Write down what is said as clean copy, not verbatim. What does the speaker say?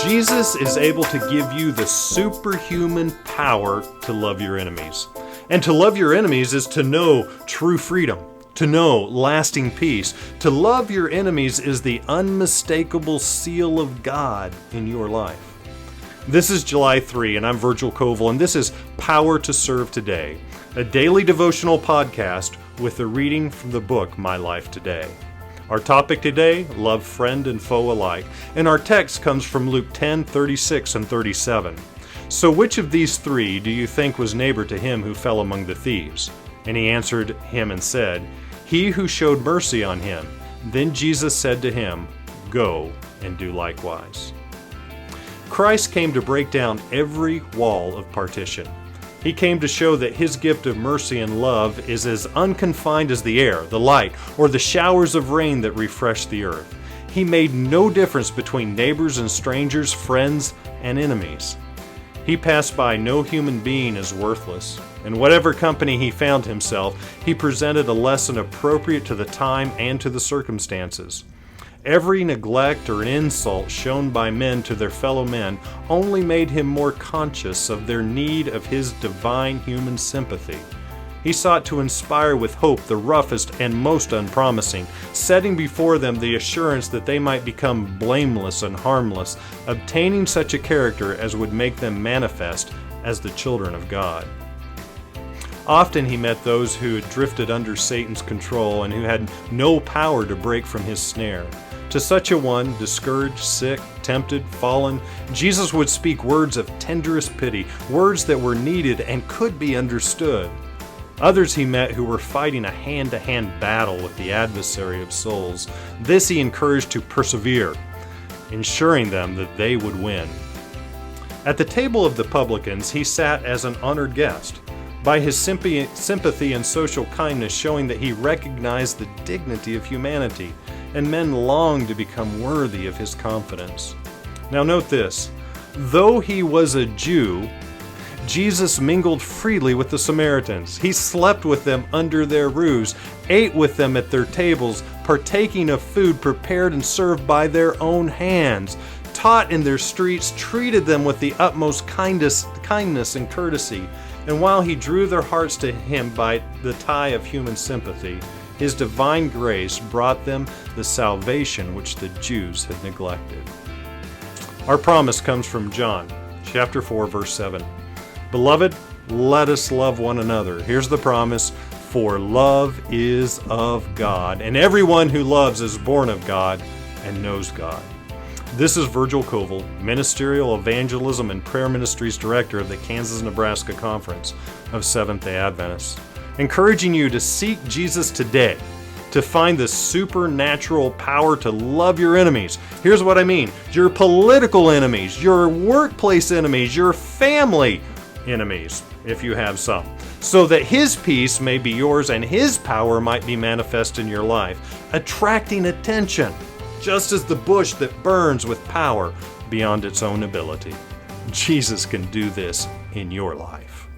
Jesus is able to give you the superhuman power to love your enemies. And to love your enemies is to know true freedom, to know lasting peace. To love your enemies is the unmistakable seal of God in your life. This is July 3, and I'm Virgil Koval, and this is Power to Serve Today, a daily devotional podcast with a reading from the book My Life Today. Our topic today, love friend and foe alike, and our text comes from Luke 10:36 and 37. So which of these three do you think was neighbor to him who fell among the thieves? And he answered him and said, He who showed mercy on him. Then Jesus said to him, Go and do likewise. Christ came to break down every wall of partition. He came to show that his gift of mercy and love is as unconfined as the air, the light, or the showers of rain that refresh the earth. He made no difference between neighbors and strangers, friends and enemies. He passed by no human being as worthless. In whatever company he found himself, he presented a lesson appropriate to the time and to the circumstances. Every neglect or insult shown by men to their fellow men only made him more conscious of their need of his divine human sympathy. He sought to inspire with hope the roughest and most unpromising, setting before them the assurance that they might become blameless and harmless, obtaining such a character as would make them manifest as the children of God. Often he met those who had drifted under Satan's control and who had no power to break from his snare. To such a one, discouraged, sick, tempted, fallen, Jesus would speak words of tenderest pity, words that were needed and could be understood. Others he met who were fighting a hand-to-hand battle with the adversary of souls. This he encouraged to persevere, ensuring them that they would win. At the table of the publicans, he sat as an honored guest, by his sympathy and social kindness showing that he recognized the dignity of humanity, and men longed to become worthy of his confidence. Now note this, though he was a Jew, Jesus mingled freely with the Samaritans. He slept with them under their roofs, ate with them at their tables, partaking of food prepared and served by their own hands, taught in their streets, treated them with the utmost kindness and courtesy. And while he drew their hearts to him by the tie of human sympathy, his divine grace brought them the salvation which the Jews had neglected. Our promise comes from John, chapter 4, verse 7. Beloved, let us love one another. Here's the promise, for love is of God, and everyone who loves is born of God and knows God. This is Virgil Koval, Ministerial Evangelism and Prayer Ministries Director of the Kansas-Nebraska Conference of Seventh-day Adventists, encouraging you to seek Jesus today, to find the supernatural power to love your enemies. Here's what I mean. Your political enemies, your workplace enemies, your family enemies, if you have some, so that His peace may be yours and His power might be manifest in your life, attracting attention, just as the bush that burns with power beyond its own ability. Jesus can do this in your life.